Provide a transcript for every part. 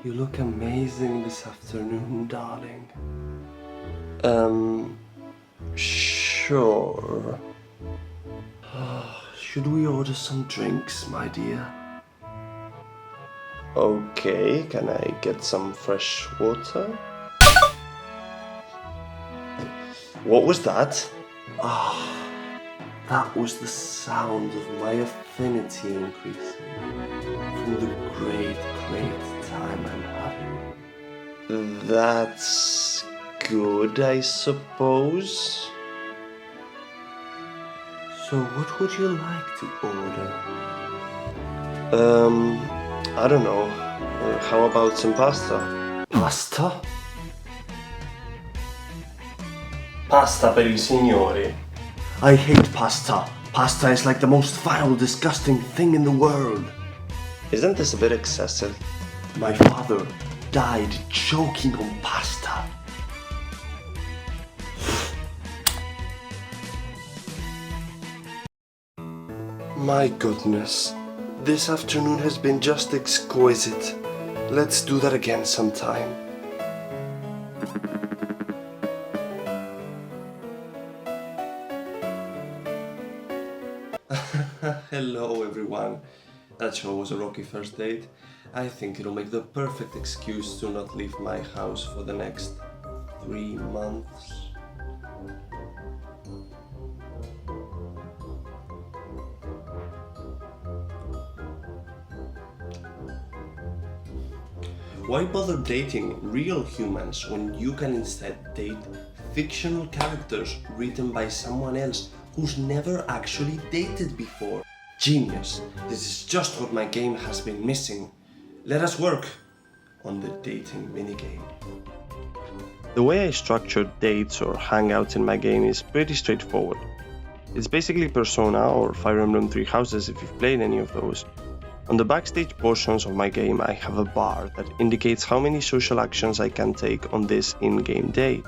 You look amazing this afternoon, darling. Sure. Should we order some drinks, my dear? Okay, can I get some fresh water? What was that? That was the sound of my affinity increasing from the great time I'm having. That's good, I suppose. So what would you like to order? I don't know. How about some pasta? Pasta? Pasta per i signori. I hate pasta. Pasta is like the most vile, disgusting thing in the world. Isn't this a bit excessive? My father died choking on pasta. My goodness, this afternoon has been just exquisite. Let's do that again sometime. Hello everyone. That show was a rocky first date. I think it'll make the perfect excuse to not leave my house for the next 3 months. Why bother dating real humans when you can instead date fictional characters written by someone else who's never actually dated before? Genius! This is just what my game has been missing. Let us work on the dating minigame. The way I structure dates or hangouts in my game is pretty straightforward. It's basically Persona or Fire Emblem Three Houses if you've played any of those. On the backstage portions of my game, I have a bar that indicates how many social actions I can take on this in-game day.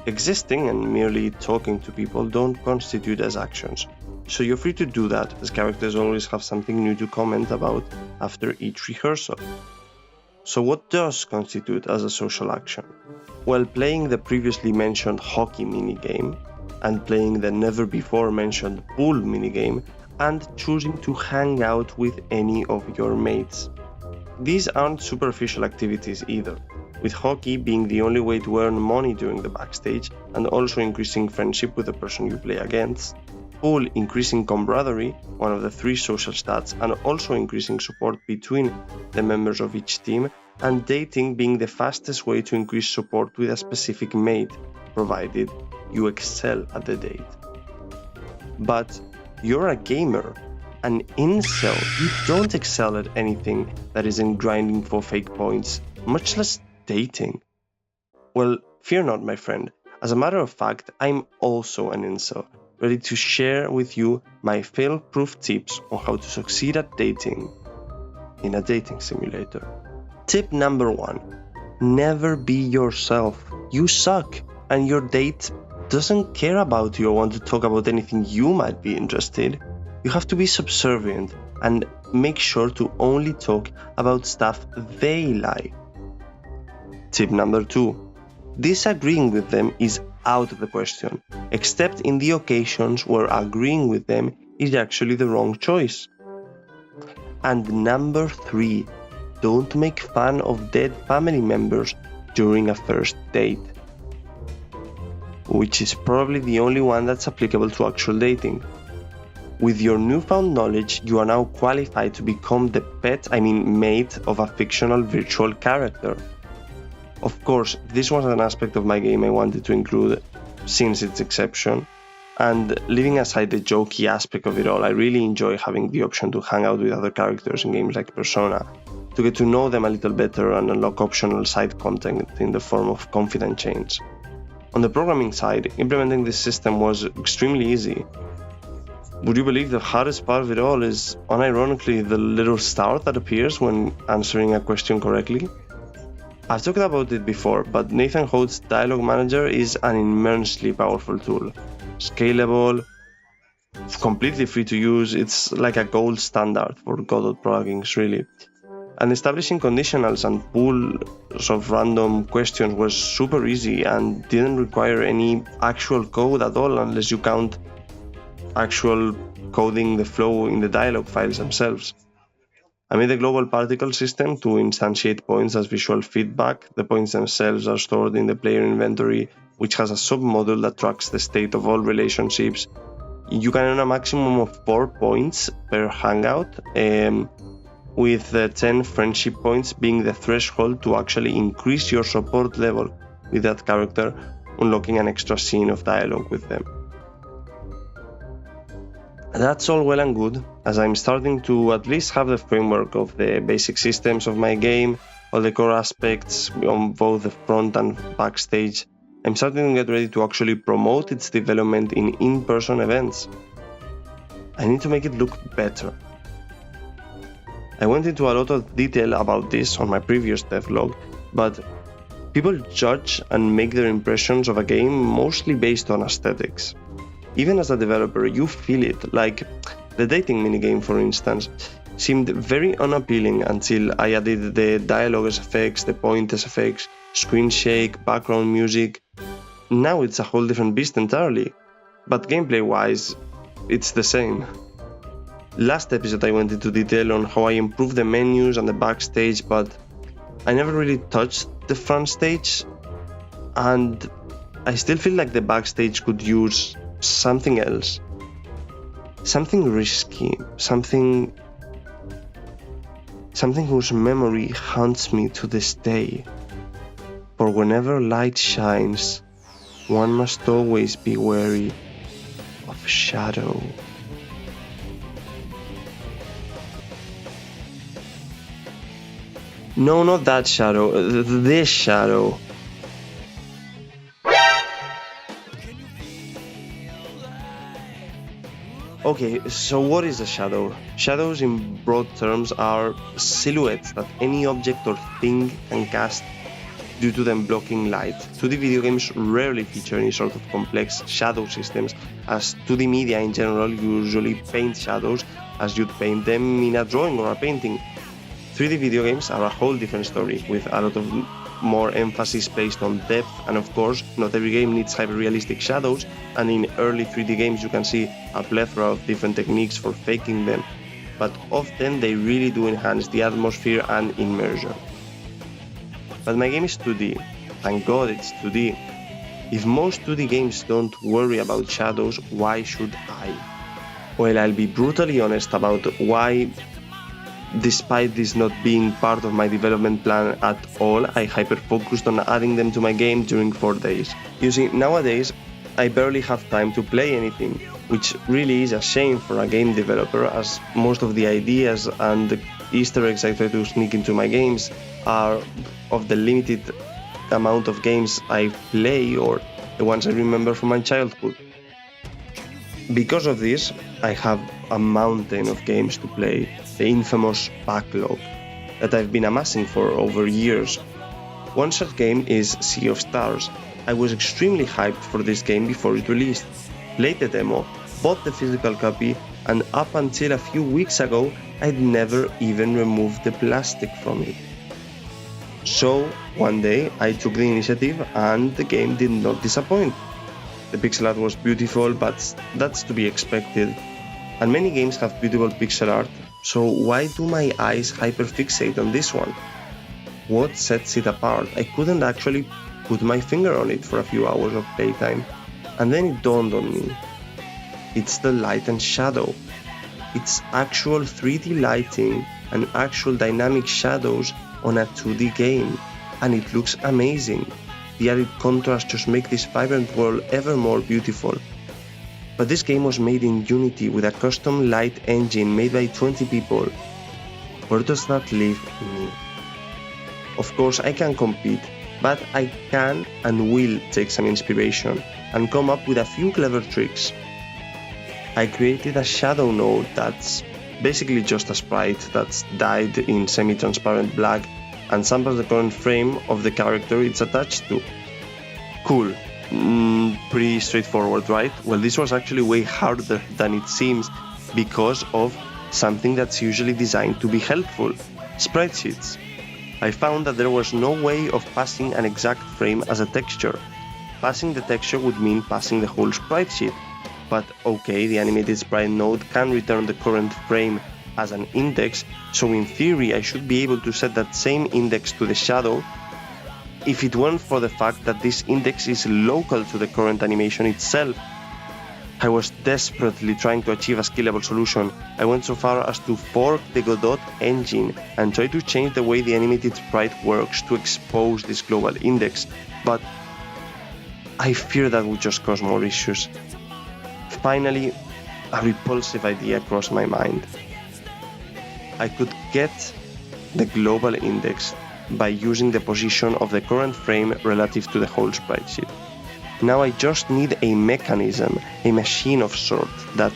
Existing and merely talking to people don't constitute as actions, so you're free to do that, as characters always have something new to comment about after each rehearsal. So what does constitute as a social action? Well, playing the previously mentioned hockey minigame, and playing the never before mentioned pool minigame, and choosing to hang out with any of your mates. These aren't superficial activities either, with hockey being the only way to earn money during the backstage and also increasing friendship with the person you play against, pool increasing camaraderie, one of the 3 social stats, and also increasing support between the members of each team, and dating being the fastest way to increase support with a specific mate, provided you excel at the date. But you're a gamer, an incel. You don't excel at anything that isn't grinding for fake points, much less dating. Well, fear not, my friend. As a matter of fact, I'm also an incel, ready to share with you my fail-proof tips on how to succeed at dating in a dating simulator. Tip number 1. Never be yourself. You suck, and your date doesn't care about you or want to talk about anything you might be interested. You have to be subservient and make sure to only talk about stuff they like. Tip number 2. Disagreeing with them is out of the question, except in the occasions where agreeing with them is actually the wrong choice. And number 3. Don't make fun of dead family members during a first date, which is probably the only one that's applicable to actual dating. With your newfound knowledge, you are now qualified to become the mate of a fictional virtual character. Of course, this was an aspect of my game I wanted to include since its inception, and leaving aside the jokey aspect of it all, I really enjoy having the option to hang out with other characters in games like Persona, to get to know them a little better and unlock optional side content in the form of confidant chains. On the programming side, implementing this system was extremely easy. Would you believe the hardest part of it all is, unironically, the little star that appears when answering a question correctly? I've talked about it before, but Nathan Hode's Dialogue Manager is an immensely powerful tool. Scalable, completely free to use, it's like a gold standard for Godot plugins, really. And establishing conditionals and pools of random questions was super easy and didn't require any actual code at all, unless you count actual coding the flow in the dialogue files themselves. I made a global particle system to instantiate points as visual feedback. The points themselves are stored in the player inventory, which has a submodule that tracks the state of all relationships. You can earn a maximum of 4 points per hangout, with 10 friendship points being the threshold to actually increase your support level with that character, unlocking an extra scene of dialogue with them. That's all well and good, as I'm starting to at least have the framework of the basic systems of my game, all the core aspects on both the front and backstage. I'm starting to get ready to actually promote its development in in-person events. I need to make it look better. I went into a lot of detail about this on my previous devlog, but people judge and make their impressions of a game mostly based on aesthetics. Even as a developer, you feel it, like the dating minigame, for instance, seemed very unappealing until I added the dialogue effects, the point effects, screen shake, background music. Now it's a whole different beast entirely, but gameplay-wise, it's the same. Last episode I went into detail on how I improved the menus and the backstage, but I never really touched the front stage, and I still feel like the backstage could use something else. Something risky, something whose memory haunts me to this day. For whenever light shines, one must always be wary of shadow. No, not that shadow, this shadow. Okay, so what is a shadow? Shadows in broad terms are silhouettes that any object or thing can cast due to them blocking light. 2D video games rarely feature any sort of complex shadow systems, as 2D media in general usually paint shadows as you'd paint them in a drawing or a painting. 3D video games are a whole different story, with a lot of more emphasis placed on depth, and of course, not every game needs hyper-realistic shadows, and in early 3D games you can see a plethora of different techniques for faking them, but often they really do enhance the atmosphere and immersion. But my game is 2D, thank God it's 2D. If most 2D games don't worry about shadows, why should I? Well, I'll be brutally honest about why, despite this not being part of my development plan at all, I hyper-focused on adding them to my game during 4 days. You see, nowadays, I barely have time to play anything, which really is a shame for a game developer, as most of the ideas and the Easter eggs I try to sneak into my games are of the limited amount of games I play or the ones I remember from my childhood. Because of this, I have a mountain of games to play, the infamous backlog, that I've been amassing for over years. One such game is Sea of Stars. I was extremely hyped for this game before it released, played the demo, bought the physical copy, and up until a few weeks ago, I'd never even removed the plastic from it. So, one day, I took the initiative and the game did not disappoint. The pixel art was beautiful, but that's to be expected. And many games have beautiful pixel art, so why do my eyes hyperfixate on this one? What sets it apart? I couldn't actually put my finger on it for a few hours of playtime, and then it dawned on me. It's the light and shadow. It's actual 3D lighting and actual dynamic shadows on a 2D game, and it looks amazing. The added contrast just make this vibrant world ever more beautiful. But this game was made in Unity with a custom light engine made by 20 people. Where does that leave me? Of course I can compete, but I can and will take some inspiration and come up with a few clever tricks. I created a shadow node that's basically just a sprite that's dyed in semi-transparent black and samples the current frame of the character it's attached to. Cool. Pretty straightforward, right? Well, this was actually way harder than it seems because of something that's usually designed to be helpful. Sprite sheets. I found that there was no way of passing an exact frame as a texture. Passing the texture would mean passing the whole sprite sheet. But okay, the animated sprite node can return the current frame as an index, so in theory I should be able to set that same index to the shadow if it weren't for the fact that this index is local to the current animation itself. I was desperately trying to achieve a scalable solution. I went so far as to fork the Godot engine and try to change the way the animated sprite works to expose this global index, but I fear that would just cause more issues. Finally, a repulsive idea crossed my mind. I could get the global index by using the position of the current frame relative to the whole sprite sheet. Now I just need a mechanism, a machine of sorts, that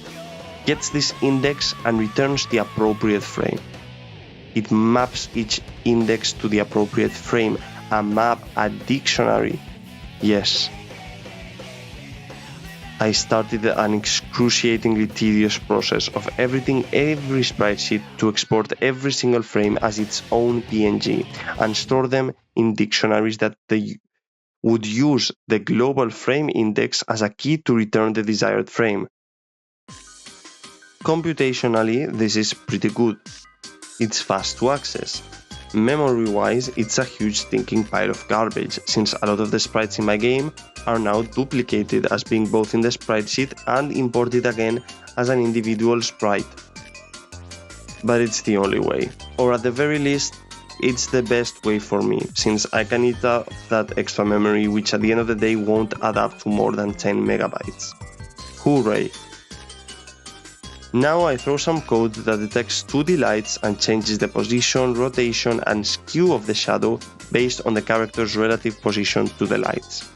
gets this index and returns the appropriate frame. It maps each index to the appropriate frame, a map, a dictionary. Yes. I started an excruciatingly tedious process of everything every sprite sheet to export every single frame as its own PNG and store them in dictionaries that would use the global frame index as a key to return the desired frame. Computationally, this is pretty good. It's fast to access. Memory-wise, it's a huge stinking pile of garbage, since a lot of the sprites in my game are now duplicated as being both in the sprite sheet and imported again as an individual sprite. But it's the only way, or at the very least, it's the best way for me, since I can eat up that extra memory, which at the end of the day won't add up to more than 10 megabytes. Hooray! Now I throw some code that detects 2D lights and changes the position, rotation and skew of the shadow based on the character's relative position to the lights.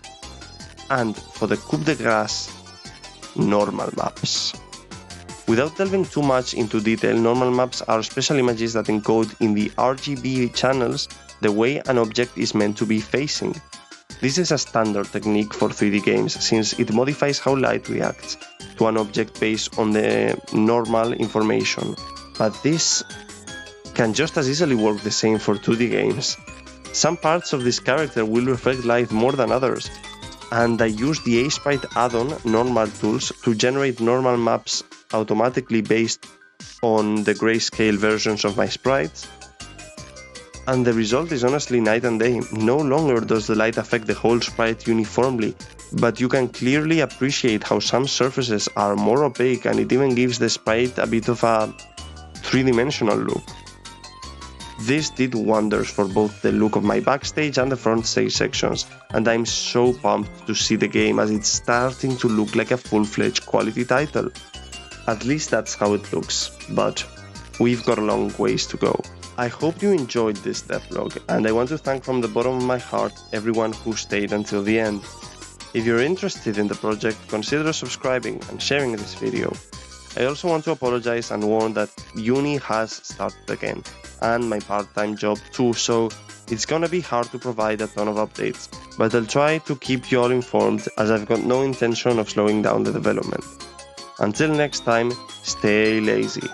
And for the coup de grace, normal maps. Without delving too much into detail, normal maps are special images that encode in the RGB channels the way an object is meant to be facing. This is a standard technique for 3D games, since it modifies how light reacts to an object based on the normal information. But this can just as easily work the same for 2D games. Some parts of this character will reflect light more than others, and I use the ASprite add-on Normal Tools to generate normal maps automatically based on the grayscale versions of my sprites. And the result is honestly night and day. No longer does the light affect the whole sprite uniformly, but you can clearly appreciate how some surfaces are more opaque, and it even gives the sprite a bit of a three-dimensional look. This did wonders for both the look of my backstage and the front stage sections, and I'm so pumped to see the game as it's starting to look like a full-fledged quality title. At least that's how it looks, but we've got a long ways to go. I hope you enjoyed this devlog, and I want to thank from the bottom of my heart everyone who stayed until the end. If you're interested in the project, consider subscribing and sharing this video. I also want to apologize and warn that uni has started again, and my part-time job too, so it's gonna be hard to provide a ton of updates, but I'll try to keep you all informed, as I've got no intention of slowing down the development. Until next time, stay lazy.